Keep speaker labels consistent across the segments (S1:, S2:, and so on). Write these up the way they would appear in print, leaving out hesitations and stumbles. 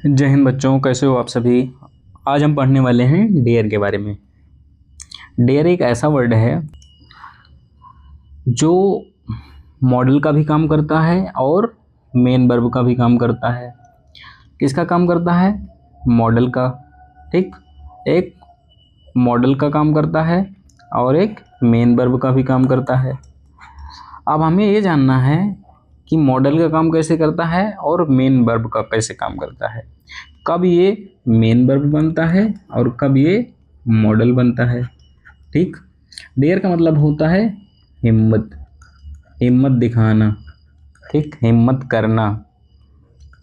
S1: जय हिंद बच्चों, कैसे हो आप सभी। आज हम पढ़ने वाले हैं डेयर के बारे में। डेयर एक ऐसा वर्ड है जो मॉडल का भी काम करता है और मेन वर्ब का भी काम करता है। किसका काम करता है? मॉडल का। ठीक, एक मॉडल का काम करता है और एक मेन वर्ब का भी काम करता है। अब हमें ये जानना है कि मॉडल का काम कैसे करता है और मेन वर्ब का कैसे काम करता है। कब ये मेन वर्ब बनता है और कब ये मॉडल बनता है। ठीक, डेयर का मतलब होता है हिम्मत, हिम्मत दिखाना। ठीक, हिम्मत करना,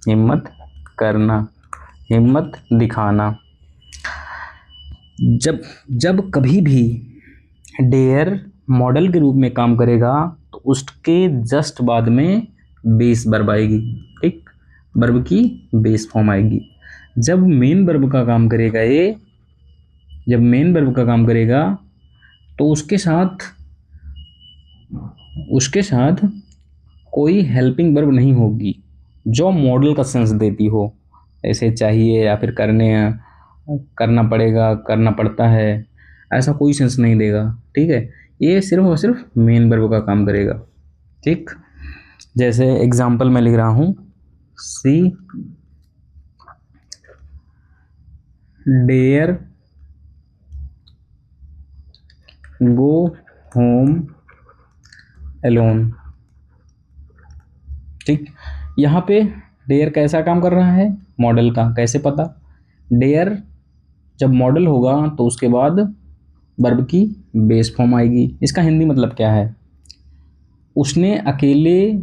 S1: हिम्मत करना, हिम्मत दिखाना। जब जब कभी भी डेयर मॉडल के रूप में काम करेगा तो उसके जस्ट बाद में बेस वर्ब आएगी। ठीक, वर्ब की बेस फॉर्म आएगी। जब मेन वर्ब का काम करेगा ये, जब मेन वर्ब का काम करेगा तो उसके साथ कोई हेल्पिंग वर्ब नहीं होगी जो मॉडल का सेंस देती हो, ऐसे चाहिए या फिर करना पड़ेगा, करना पड़ता है, ऐसा कोई सेंस नहीं देगा। ठीक है, ये सिर्फ और सिर्फ मेन वर्ब का काम करेगा। ठीक, जैसे एग्जाम्पल मैं लिख रहा हूँ, सी डेयर गो होम एलोन। ठीक, यहाँ पे डेयर कैसा काम कर रहा है? मॉडल का। कैसे पता? डेयर जब मॉडल होगा तो उसके बाद वर्ब की बेस फॉर्म आएगी। इसका हिंदी मतलब क्या है? उसने अकेले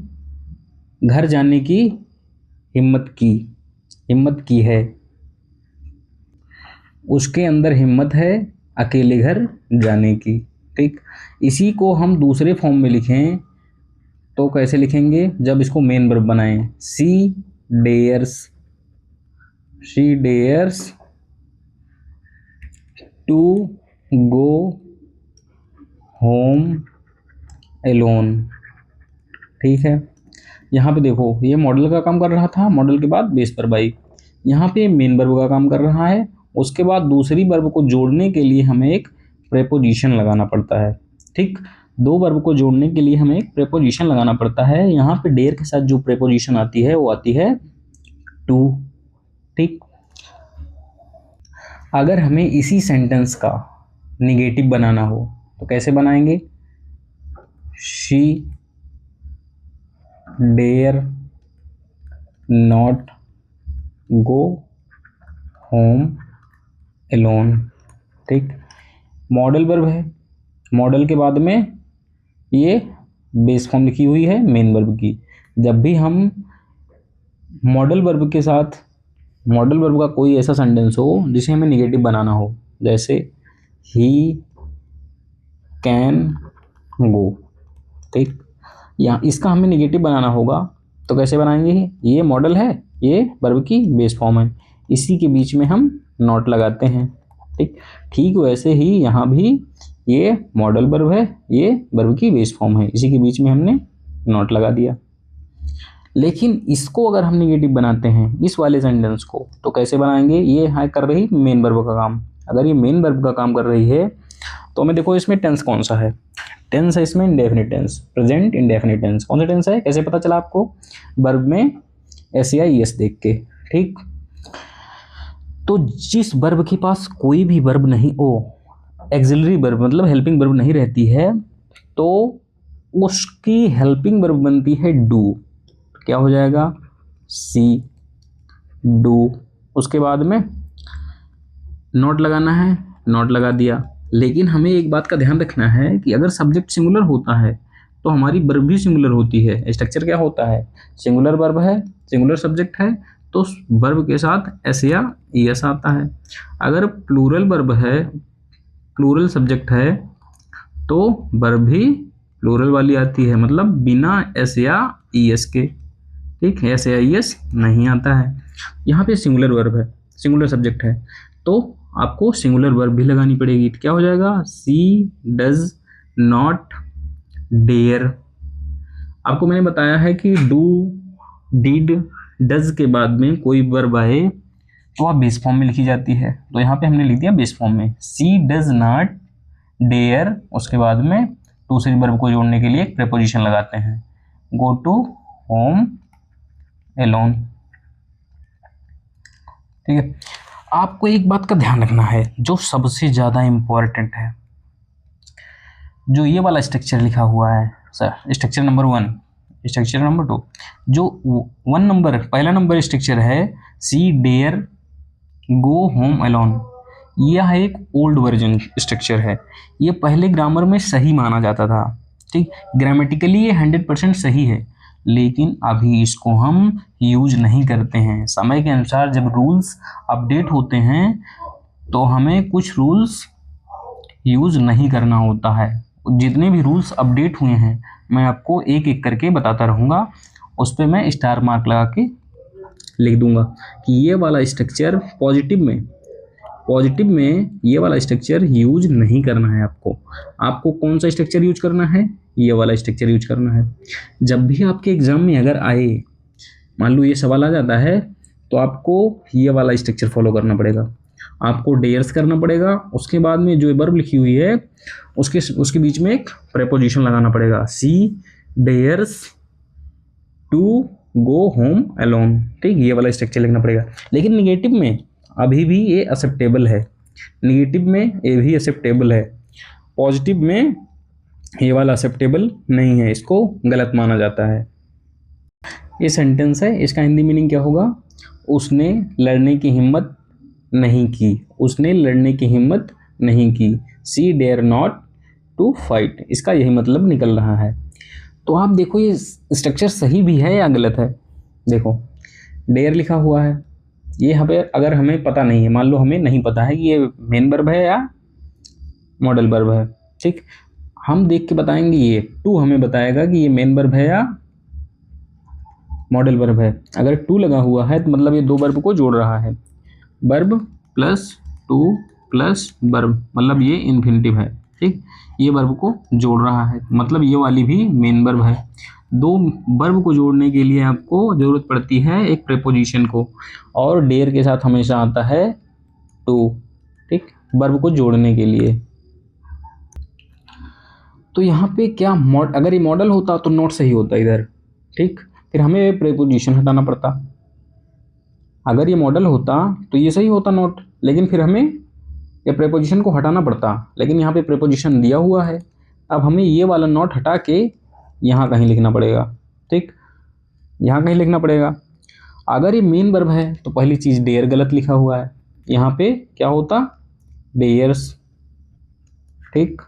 S1: घर जाने की हिम्मत की है। उसके अंदर हिम्मत है अकेले घर जाने की। ठीक, इसी को हम दूसरे फॉर्म में लिखें तो कैसे लिखेंगे? जब इसको मेन वर्ब बनाएं, she dares to go home alone. ठीक है, यहाँ पे देखो ये मॉडल का काम कर रहा था, मॉडल के बाद बेस वर्ब आई। यहाँ पे मेन वर्ब का काम कर रहा है, उसके बाद दूसरी वर्ब को जोड़ने के लिए हमें एक प्रेपोजिशन लगाना पड़ता है। ठीक, दो वर्ब को जोड़ने के लिए हमें एक प्रेपोजिशन लगाना पड़ता है। यहाँ पे डेयर के साथ जो प्रेपोजिशन आती है वो आती है टू। ठीक, अगर हमें इसी सेंटेंस का निगेटिव बनाना हो तो कैसे बनाएंगे? She dare not go home alone. ठीक, मॉडल वर्ब है, मॉडल के बाद में ये बेस फॉर्म लिखी हुई है मेन वर्ब की। जब भी हम मॉडल वर्ब के साथ, मॉडल वर्ब का कोई ऐसा सेंटेंस हो जिसे हमें निगेटिव बनाना हो, जैसे ही कैन गो। ठीक, यहाँ इसका हमें निगेटिव बनाना होगा तो कैसे बनाएंगे? ये मॉडल है, ये वर्ब की बेस फॉर्म है, इसी के बीच में हम नॉट लगाते हैं। ठीक वैसे ही यहाँ भी ये मॉडल वर्ब है, ये वर्ब की बेस फॉर्म है, इसी के बीच में हमने नॉट लगा दिया। लेकिन इसको अगर हम निगेटिव बनाते हैं इस वाले सेंटेंस को तो कैसे बनाएंगे? ये है कर रही मेन वर्ब का काम। अगर ये मेन वर्ब का काम कर रही है तो हमें देखो इसमें टेंस कौन सा है? टेंस है इसमें indefinite tense, present indefinite tense. कौन सा टेंस है? कैसे पता चला आपको? वर्ब में एस या ईएस देख के। ठीक, तो जिस वर्ब के पास कोई भी वर्ब नहीं हो, एक्सिलरी वर्ब मतलब हेल्पिंग वर्ब नहीं रहती है, तो उसकी हेल्पिंग वर्ब बनती है डू। क्या हो जाएगा? सी डू। उसके बाद में नॉट लगाना है, नॉट लगा दिया। लेकिन हमें एक बात का ध्यान रखना है कि अगर सब्जेक्ट सिंगुलर होता है तो हमारी वर्ब भी सिंगुलर होती है। स्ट्रक्चर क्या होता है? सिंगुलर वर्ब है, सिंगुलर सब्जेक्ट है तो वर्ब के साथ एस या ईएस आता है। अगर प्लूरल वर्ब है, प्लूरल सब्जेक्ट है तो वर्ब भी प्लूरल वाली आती है, मतलब बिना एस या ईएस के। ठीक है, एस या ईएस नहीं आता है। यहाँ पे सिंगुलर वर्ब है, सिंगुलर सब्जेक्ट है तो आपको सिंगुलर वर्ब भी लगानी पड़ेगी। तो क्या हो जाएगा? सी डज नॉट डेयर। आपको मैंने बताया है कि डू, डिड, डज के बाद में कोई वर्ब आए तो वह बेस फॉर्म में लिखी जाती है। तो यहाँ पे हमने लिख दिया बेस फॉर्म में, सी डज नॉट डेयर, उसके बाद में दूसरे वर्ब को जोड़ने के लिए एक प्रेपोजिशन लगाते हैं, गो टू होम एलोन। ठीक है, आपको एक बात का ध्यान रखना है जो सबसे ज़्यादा इम्पोर्टेंट है, जो ये वाला स्ट्रक्चर लिखा हुआ है sir, structure number 1, structure number 2, जो 1 नंबर पहला नंबर स्ट्रक्चर है, सी डेयर गो होम अलोन, यह एक ओल्ड वर्जन स्ट्रक्चर है। ये पहले ग्रामर में सही माना जाता था, ठीक, ग्रामेटिकली ये 100% सही है, लेकिन अभी इसको हम यूज नहीं करते हैं। समय के अनुसार जब रूल्स अपडेट होते हैं तो हमें कुछ रूल्स यूज नहीं करना होता है। जितने भी रूल्स अपडेट हुए हैं मैं आपको एक एक करके बताता रहूँगा, उस पर मैं स्टार मार्क लगा के लिख दूंगा कि ये वाला स्ट्रक्चर पॉजिटिव में ये वाला स्ट्रक्चर यूज नहीं करना है। आपको कौन सा स्ट्रक्चर यूज करना है, ये वाला स्ट्रक्चर यूज करना है। जब भी आपके एग्जाम में अगर आए, मान लो ये सवाल आ जाता है, तो आपको ये वाला स्ट्रक्चर फॉलो करना पड़ेगा। आपको डेयर्स करना पड़ेगा, उसके बाद में जो वर्ब लिखी हुई है उसके बीच में एक प्रेपोजिशन लगाना पड़ेगा, she dares to go home alone. ठीक, ये वाला स्ट्रक्चर लिखना पड़ेगा। लेकिन निगेटिव में अभी भी ये एक्सेप्टेबल है, निगेटिव में ये भी एक्सेप्टेबल है, पॉजिटिव में ये वाला एक्सेप्टेबल नहीं है, इसको गलत माना जाता है। ये सेंटेंस है, इसका हिंदी मीनिंग क्या होगा, उसने लड़ने की हिम्मत नहीं की, उसने लड़ने की हिम्मत नहीं की, सी डेयर नॉट टू फाइट, इसका यही मतलब निकल रहा है। तो आप देखो ये स्ट्रक्चर सही भी है या गलत है। देखो डेयर लिखा हुआ है, ये यहाँ पे अगर हमें पता नहीं है, मान लो हमें नहीं पता है कि ये मेन वर्ब है या मॉडल वर्ब है, ठीक, हम देख के बताएंगे, ये टू हमें बताएगा कि ये मेन वर्ब है या मॉडल वर्ब है। अगर टू लगा हुआ है तो मतलब ये दो वर्ब को जोड़ रहा है, verb plus two plus verb, मतलब ये इन्फिनिटिव है, ठीक, ये वर्ब को जोड़ रहा है, मतलब ये वाली भी मेन वर्ब है। दो वर्ब को जोड़ने के लिए आपको ज़रूरत पड़ती है एक प्रेपोजिशन को, और डेयर के साथ हमेशा आता है टू, ठीक, वर्ब को जोड़ने के लिए। तो यहाँ पे क्या अगर ये मॉडल होता तो नॉट सही होता इधर, ठीक, फिर हमें प्रेपोजिशन हटाना पड़ता। अगर ये मॉडल होता तो ये सही होता नॉट, लेकिन फिर हमें ये प्रेपोजिशन को हटाना पड़ता, लेकिन यहाँ पे प्रेपोजिशन दिया हुआ है। अब हमें ये वाला नॉट हटा के यहाँ कहीं लिखना पड़ेगा, ठीक, यहाँ कहीं लिखना पड़ेगा। अगर ये मेन वर्ब है तो पहली चीज़ डेयर गलत लिखा हुआ है, यहाँ पे क्या होता डेयर्स, ठीक।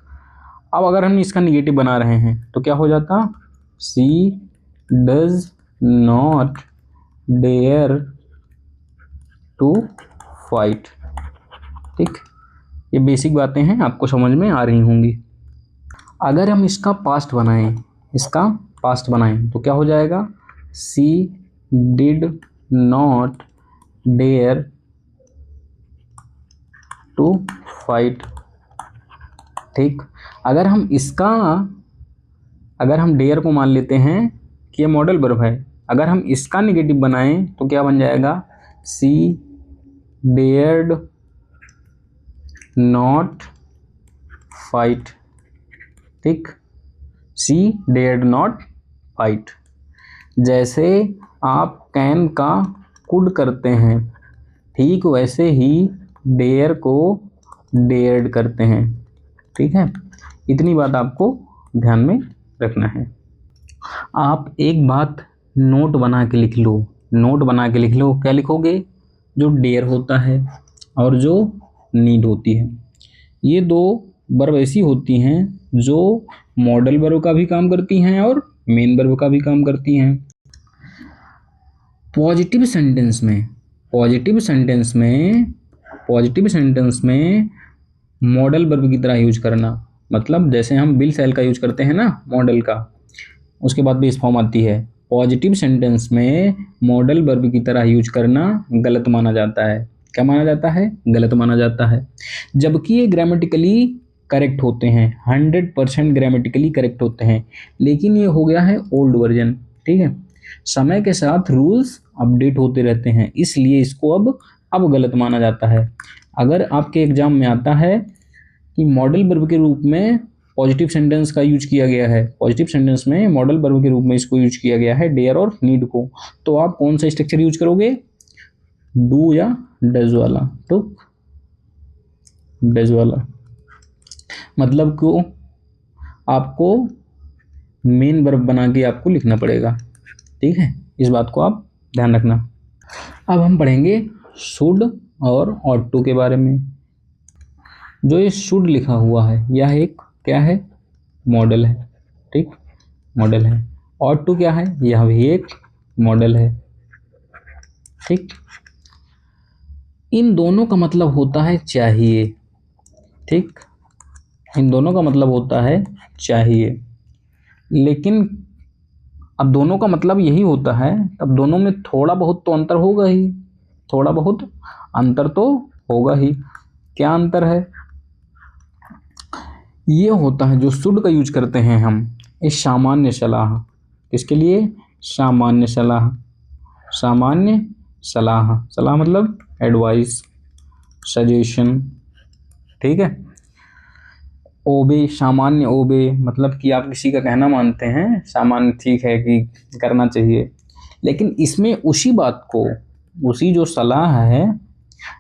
S1: अब अगर हम इसका निगेटिव बना रहे हैं तो क्या हो जाता, she does not dare to fight, ठीक। ये बेसिक बातें हैं, आपको समझ में आ रही होंगी। अगर हम इसका पास्ट बनाएं तो क्या हो जाएगा, she did not dare to fight, ठीक। अगर हम डेयर को मान लेते हैं कि ये मॉडल वर्ब है, अगर हम इसका निगेटिव बनाएं तो क्या बन जाएगा, सी डेयर्ड नॉट फाइट, ठीक, सी डेयर्ड नॉट फाइट। जैसे आप कैन का कुड करते हैं, ठीक वैसे ही डेयर को डेयर्ड करते हैं, ठीक है। इतनी बात आपको ध्यान में रखना है। आप एक बात नोट बना के लिख लो, क्या लिखोगे, जो डेयर होता है और जो नीड होती है, ये दो वर्ब ऐसी होती हैं जो मॉडल वर्ब का भी काम करती हैं और मेन वर्ब का भी काम करती हैं। पॉजिटिव सेंटेंस में मॉडल वर्ब की तरह यूज करना, मतलब जैसे हम बिल सेल का यूज करते हैं ना मॉडल का, उसके बाद बेस फॉर्म आती है। पॉजिटिव सेंटेंस में मॉडल वर्ब की तरह यूज करना गलत माना जाता है। क्या माना जाता है, गलत माना जाता है, जबकि ये ग्रामेटिकली करेक्ट होते हैं, 100% ग्रामेटिकली करेक्ट होते हैं, लेकिन ये हो गया है ओल्ड वर्जन, ठीक है। समय के साथ रूल्स अपडेट होते रहते हैं, इसलिए इसको अब अब गलत माना जाता है। अगर आपके एग्जाम में आता है कि मॉडल वर्ब के रूप में पॉजिटिव सेंटेंस का यूज किया गया है, पॉजिटिव सेंटेंस में मॉडल वर्ब के रूप में इसको यूज किया गया है डेयर और नीड को, तो आप कौन सा स्ट्रक्चर यूज करोगे, डू या डज वाला। तो डज वाला मतलब को आपको मेन वर्ब बना के आपको लिखना पड़ेगा, ठीक है, इस बात को आप ध्यान रखना। अब हम पढ़ेंगे शुड और ऑट टू के बारे में। जो ये शुड लिखा हुआ है यह एक क्या है, मॉडल है, ठीक, मॉडल है। ऑट टू क्या है, यह भी एक मॉडल है, ठीक। इन दोनों का मतलब होता है चाहिए, ठीक, इन दोनों का मतलब होता है चाहिए। लेकिन अब दोनों का मतलब यही होता है, तब दोनों में थोड़ा बहुत तो अंतर होगा ही, थोड़ा बहुत अंतर तो होगा ही। क्या अंतर है, ये होता है जो शुड का यूज करते हैं हम, इस सामान्य सलाह, किसके लिए, सामान्य सलाह, सामान्य सलाह, सलाह मतलब एडवाइस, सजेशन, ठीक है। ओबे, सामान्य ओबे मतलब कि आप किसी का कहना मानते हैं, सामान्य ठीक है कि करना चाहिए। लेकिन इसमें उसी बात को, उसी जो सलाह है,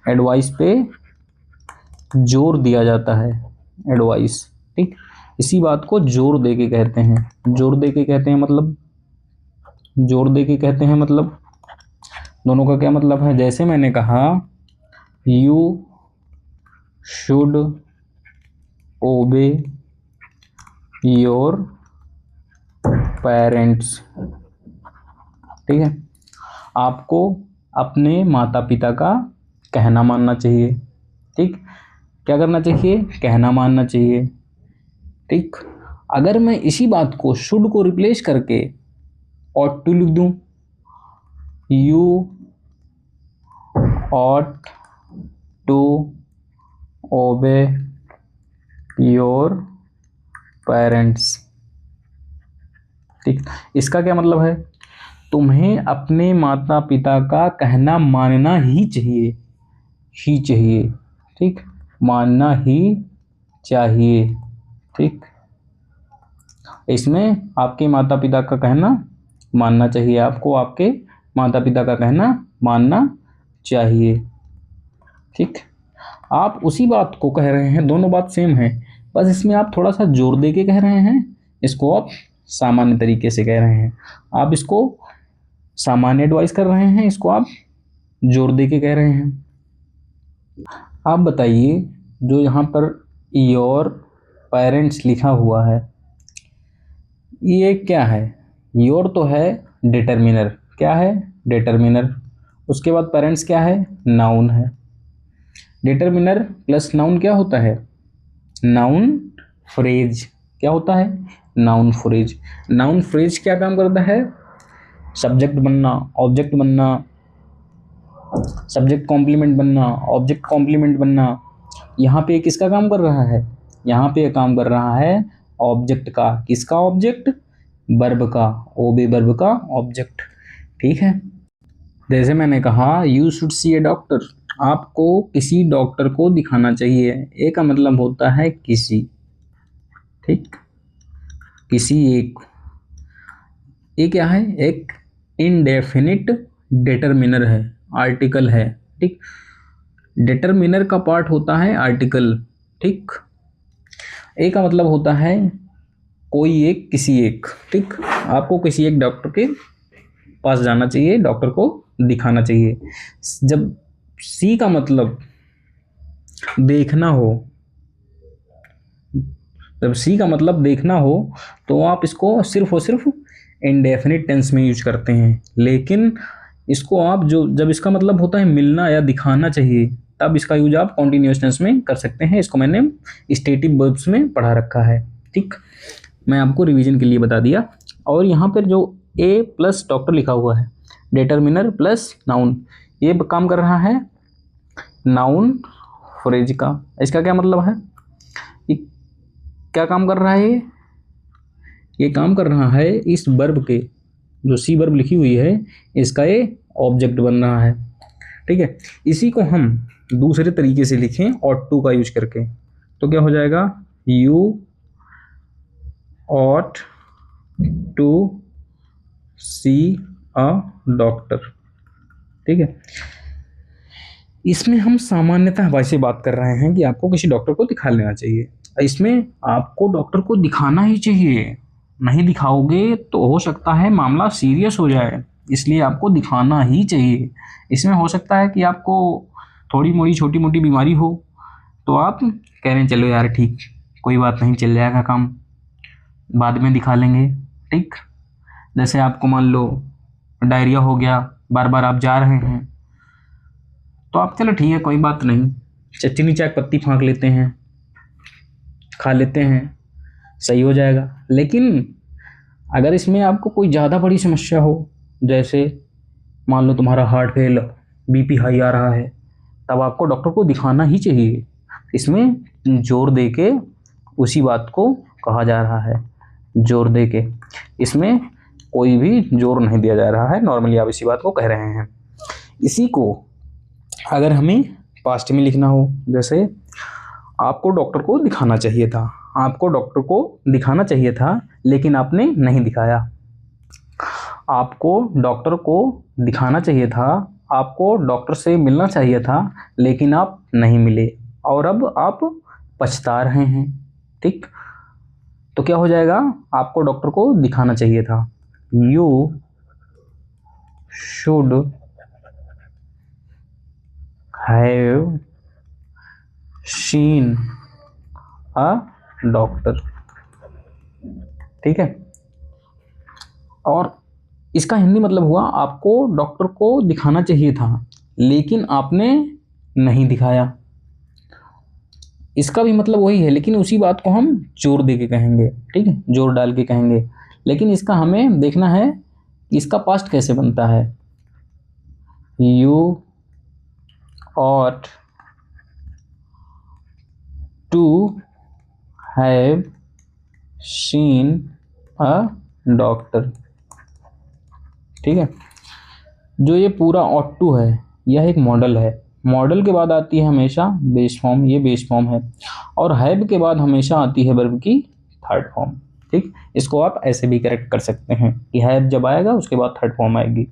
S1: एडवाइस पे जोर दिया जाता है, एडवाइस, ठीक। इसी बात को जोर दे के कहते हैं, जोर दे के कहते हैं मतलब, जोर दे के कहते हैं मतलब दोनों का क्या मतलब है। जैसे मैंने कहा यू शुड ओबे योर पेरेंट्स, ठीक है, आपको अपने माता पिता का कहना मानना चाहिए, ठीक, क्या करना चाहिए, कहना मानना चाहिए, ठीक। अगर मैं इसी बात को शुड को रिप्लेस करके ऑट टू लिख दूं, you ought to obey your parents, ठीक, इसका क्या मतलब है, तुम्हें अपने माता पिता का कहना मानना ही चाहिए, ही चाहिए, ठीक, मानना ही चाहिए, ठीक। इसमें आपके माता पिता का कहना मानना चाहिए, आपको आपके माता पिता का कहना मानना चाहिए, ठीक। आप उसी बात को कह रहे हैं, दोनों बात सेम है, बस इसमें आप थोड़ा सा जोर दे के कह रहे हैं, इसको आप सामान्य तरीके से कह रहे हैं। आप इसको सामान्य एडवाइस कर रहे हैं, इसको आप जोर दे के कह रहे हैं। आप बताइए, जो यहाँ पर योर पेरेंट्स लिखा हुआ है ये क्या है, योर तो है डिटर्मिनर, क्या है, डिटर्मिनर। उसके बाद पेरेंट्स क्या है, नाउन है। डिटर्मिनर प्लस नाउन क्या होता है, नाउन फ्रेज, क्या होता है, नाउन फ्रेज। नाउन फ्रेज क्या काम करता है, सब्जेक्ट बनना, ऑब्जेक्ट बनना, सब्जेक्ट कॉम्प्लीमेंट बनना, ऑब्जेक्ट कॉम्प्लीमेंट बनना। यहाँ पे किसका काम कर रहा है, यहाँ पे काम कर रहा है ऑब्जेक्ट का, किसका ऑब्जेक्ट, वर्ब का, ओबे वर्ब का ऑब्जेक्ट, ठीक है। जैसे मैंने कहा you should see A doctor, आपको किसी डॉक्टर को दिखाना चाहिए। ए का मतलब होता है किसी, ठीक, किसी एक। ये क्या है, एक इनडेफिनिट डिटर्मिनर है, आर्टिकल है, ठीक। डिटर्मिनर का पार्ट होता है आर्टिकल, ठीक। ए का मतलब होता है कोई एक, किसी एक, ठीक। आपको किसी एक डॉक्टर के पास जाना चाहिए, डॉक्टर को दिखाना चाहिए। जब सी का मतलब देखना हो, जब सी का मतलब देखना हो तो आप इसको सिर्फ और सिर्फ इंडेफिनिट टेंस में यूज करते हैं। लेकिन इसको आप जब इसका मतलब होता है मिलना या दिखाना चाहिए, तब इसका यूज आप कॉन्टिन्यूअस टेंस में कर सकते हैं। इसको मैंने स्टेटिव वर्ब्स में पढ़ा रखा है, ठीक, मैं आपको रिवीजन के लिए बता दिया। और यहाँ पर जो ए प्लस डॉक्टर लिखा हुआ है, डिटर्मिनर प्लस नाउन, ये काम कर रहा है नाउन फ्रेज का। इसका क्या मतलब है, ये क्या काम कर रहा है, ये काम कर रहा है इस वर्ब के, जो सी वर्ब लिखी हुई है इसका ये ऑब्जेक्ट बन रहा है, ठीक है। इसी को हम दूसरे तरीके से लिखें ought to का यूज करके, तो क्या हो जाएगा, you ought to see a doctor। ठीक है। इसमें हम सामान्यतः वैसे बात कर रहे हैं कि आपको किसी डॉक्टर को दिखा लेना चाहिए। इसमें आपको डॉक्टर को दिखाना ही चाहिए, नहीं दिखाओगे तो हो सकता है मामला सीरियस हो जाए, इसलिए आपको दिखाना ही चाहिए। इसमें हो सकता है कि आपको थोड़ी मोड़ी छोटी मोटी बीमारी हो तो आप कह रहे हैं चलो यार ठीक, कोई बात नहीं, चल जाएगा काम, बाद में दिखा लेंगे। ठीक, जैसे आपको मान लो डायरिया हो गया, बार बार आप जा रहे हैं, तो आप चलो ठीक है कोई बात नहीं, चटनी चाय पत्ती फाँक लेते हैं, खा लेते हैं, सही हो जाएगा। लेकिन अगर इसमें आपको कोई ज़्यादा बड़ी समस्या हो, जैसे मान लो तुम्हारा हार्ट फेल, बीपी हाई आ रहा है, तब आपको डॉक्टर को दिखाना ही चाहिए। इसमें जोर दे के उसी बात को कहा जा रहा है, जोर दे के, इसमें कोई भी जोर नहीं दिया जा रहा है, नॉर्मली आप इसी बात को कह रहे हैं। इसी को अगर हमें पास्ट में लिखना हो, जैसे आपको डॉक्टर को दिखाना चाहिए था, आपको डॉक्टर को दिखाना चाहिए था लेकिन आपने नहीं दिखाया। आपको डॉक्टर को दिखाना चाहिए था, आपको डॉक्टर से मिलना चाहिए था लेकिन आप नहीं मिले और अब आप पछता रहे हैं। ठीक, तो क्या हो जाएगा, आपको डॉक्टर को दिखाना चाहिए था, you should have seen a doctor. ठीक है। और इसका हिंदी मतलब हुआ आपको डॉक्टर को दिखाना चाहिए था लेकिन आपने नहीं दिखाया। इसका भी मतलब वही है लेकिन उसी बात को हम जोर दे के कहेंगे। ठीक है, जोर डाल के कहेंगे, लेकिन इसका हमें देखना है कि इसका पास्ट कैसे बनता है। You ought to have seen a doctor। ठीक है, जो ये पूरा ought to है यह एक मॉडल है। मॉडल के बाद आती है हमेशा बेस फॉर्म, ये बेस फॉर्म है, और हैव के बाद हमेशा आती है वर्ब की थर्ड फॉर्म। ठीक, इसको आप ऐसे भी करेक्ट कर सकते हैं कि हैव जब आएगा उसके बाद थर्ड फॉर्म आएगी,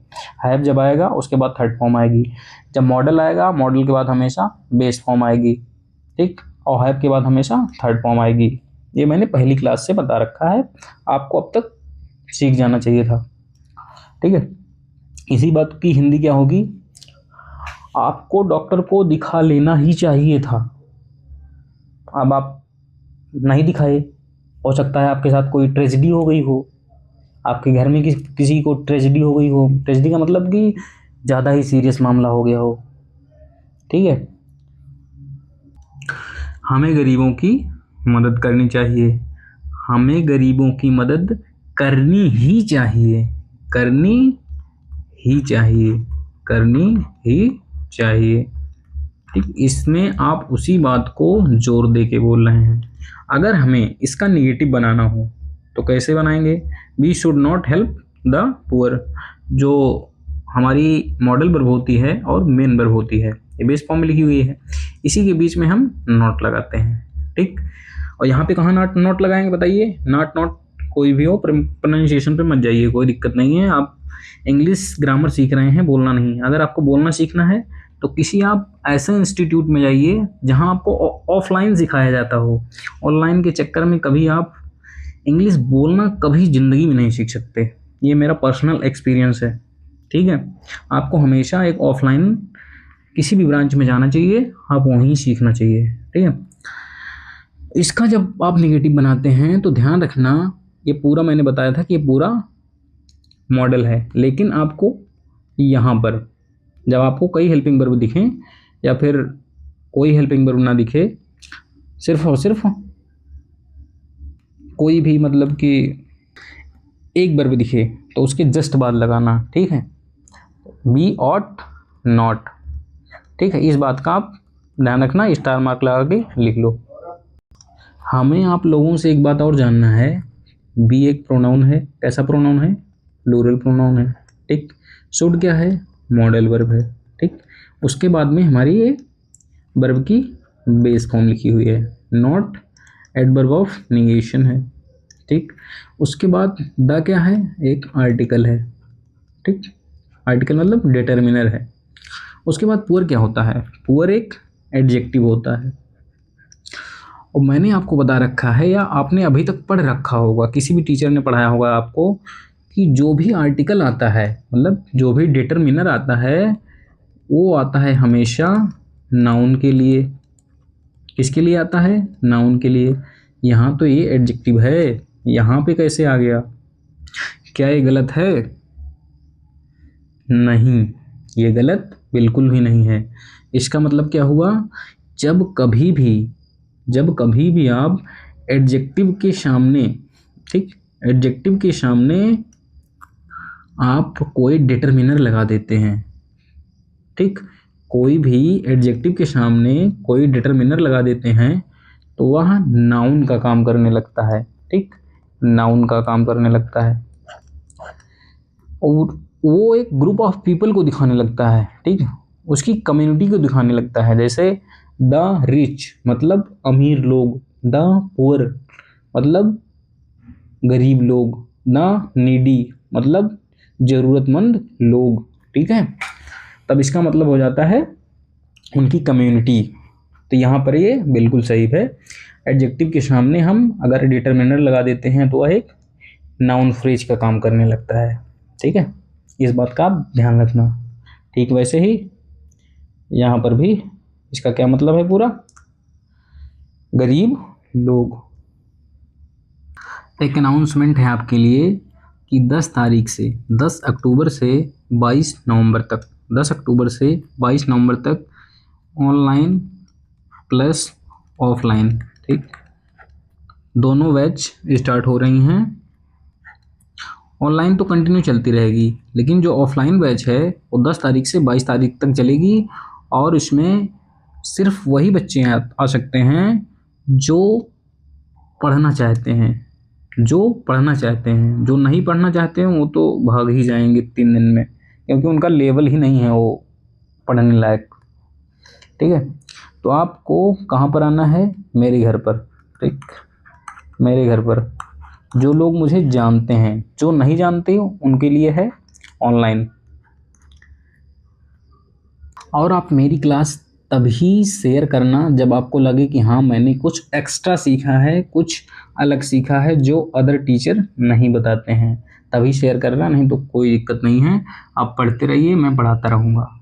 S1: हैव जब आएगा उसके बाद थर्ड फॉर्म आएगी, जब मॉडल आएगा मॉडल के बाद हमेशा बेस फॉर्म आएगी। ठीक, और हैव के बाद हमेशा थर्ड फॉर्म आएगी। ये मैंने पहली क्लास से बता रखा है, आपको अब तक सीख जाना चाहिए था। ठीक है, इसी बात की हिंदी क्या होगी, आपको डॉक्टर को दिखा लेना ही चाहिए था, अब आप नहीं दिखाए। हो सकता है आपके साथ कोई ट्रेजेडी हो गई हो, आपके घर में किसी को ट्रेजेडी हो गई हो। ट्रेजेडी का मतलब कि ज़्यादा ही सीरियस मामला हो गया हो। ठीक है, हमें गरीबों की मदद करनी चाहिए, हमें गरीबों की मदद करनी ही चाहिए, करनी ही चाहिए, करनी ही चाहिए। ठीक, इसमें आप उसी बात को जोर दे के बोल रहे हैं। अगर हमें इसका निगेटिव बनाना हो तो कैसे बनाएंगे, we should not help the poor, जो हमारी मॉडल वर्ब होती है और मेन वर्ब होती है, ये बेस फॉर्म में लिखी हुई है, इसी के बीच में हम नॉट लगाते हैं। ठीक, और यहाँ पे कहाँ नॉट लगाएंगे बताइए, नॉट कोई भी हो, प्रोनाउंसिएशन पे मत जाइए, कोई दिक्कत नहीं है। आप इंग्लिश ग्रामर सीख रहे हैं, बोलना नहीं। अगर आपको बोलना सीखना है तो किसी आप ऐसे इंस्टीट्यूट में जाइए जहां आपको ऑफलाइन सिखाया जाता हो। ऑनलाइन के चक्कर में कभी आप इंग्लिश बोलना कभी ज़िंदगी में नहीं सीख सकते, ये मेरा पर्सनल एक्सपीरियंस है। ठीक है, आपको हमेशा एक ऑफलाइन किसी भी ब्रांच में जाना चाहिए, आप वहीं सीखना चाहिए। ठीक है, इसका जब आप नेगेटिव बनाते हैं तो ध्यान रखना, ये पूरा मैंने बताया था कि ये पूरा मॉडल है, लेकिन आपको यहाँ पर जब आपको कई हेल्पिंग वर्ब दिखें या फिर कोई हेल्पिंग वर्ब ना दिखे, सिर्फ और सिर्फ कोई भी मतलब कि एक वर्ब दिखे तो उसके जस्ट बाद लगाना। ठीक है, बी ought नॉट। ठीक है, इस बात का आप ध्यान रखना, स्टार मार्क लगा के लिख लो। हमें आप लोगों से एक बात और जानना है, बी एक प्रोनाउन है, कैसा प्रोनाउन है, प्लूरल प्रोनाउन है। ठीक, शुड क्या है, मॉडल वर्ब है। ठीक, उसके बाद में हमारी ये वर्ब की बेस फॉर्म लिखी हुई है, नॉट एडवर्ब ऑफ निगेशन है, ठीक। उसके बाद द क्या है, एक आर्टिकल है, ठीक, आर्टिकल मतलब डिटर्मिनर है। उसके बाद पुअर क्या होता है, पुअर एक एडजेक्टिव होता है। और मैंने आपको बता रखा है या आपने अभी तक पढ़ रखा होगा, किसी भी टीचर ने पढ़ाया होगा आपको, कि जो भी आर्टिकल आता है मतलब जो भी डिटर्मिनर आता है वो आता है हमेशा नाउन के लिए। किसके लिए आता है, नाउन के लिए। यहाँ तो ये एडजेक्टिव है, यहाँ पे कैसे आ गया, क्या ये गलत है, नहीं, ये गलत बिल्कुल भी नहीं है। इसका मतलब क्या हुआ, जब कभी भी आप एडजेक्टिव के सामने, ठीक, एडजेक्टिव के सामने आप कोई डिटर्मिनर लगा देते हैं, ठीक, कोई भी एडजेक्टिव के सामने कोई डिटर्मिनर लगा देते हैं तो वह नाउन का काम करने लगता है, ठीक, नाउन का काम करने लगता है और वो एक ग्रुप ऑफ पीपल को दिखाने लगता है, ठीक, उसकी कम्युनिटी को दिखाने लगता है। जैसे द रिच मतलब अमीर लोग, द पुअर मतलब गरीब लोग, द नीडी मतलब ज़रूरतमंद लोग, ठीक है। तब इसका मतलब हो जाता है उनकी कम्युनिटी। तो यहाँ पर ये बिल्कुल सही है, एडजेक्टिव के सामने हम अगर डिटर्मिनर लगा देते हैं तो वह एक नाउन फ्रेज का काम करने लगता है, ठीक है, इस बात का आप ध्यान रखना। ठीक वैसे ही यहाँ पर भी इसका क्या मतलब है, पूरा गरीब लोग। एक अनाउंसमेंट है आपके लिए कि 10 अक्टूबर से 22 नवंबर तक, 10 अक्टूबर से 22 नवंबर तक ऑनलाइन प्लस ऑफलाइन, ठीक, दोनों बैच स्टार्ट हो रही हैं। ऑनलाइन तो कंटिन्यू चलती रहेगी, लेकिन जो ऑफलाइन बैच है वो 10 तारीख से 22 तारीख तक चलेगी और इसमें सिर्फ वही बच्चे आ सकते हैं जो पढ़ना चाहते हैं, जो नहीं पढ़ना चाहते हैं वो तो भाग ही जाएंगे 3 दिन में, क्योंकि उनका लेवल ही नहीं है वो पढ़ने लायक, ठीक है। तो आपको कहाँ पर आना है, मेरे घर पर, ठीक, मेरे घर पर। जो लोग मुझे जानते हैं, जो नहीं जानते उनके लिए है ऑनलाइन। और आप मेरी क्लास तभी शेयर करना जब आपको लगे कि हाँ मैंने कुछ एक्स्ट्रा सीखा है, कुछ अलग सीखा है जो अदर टीचर नहीं बताते हैं, तभी शेयर करना, नहीं तो कोई दिक्कत नहीं है, आप पढ़ते रहिए, मैं पढ़ाता रहूँगा।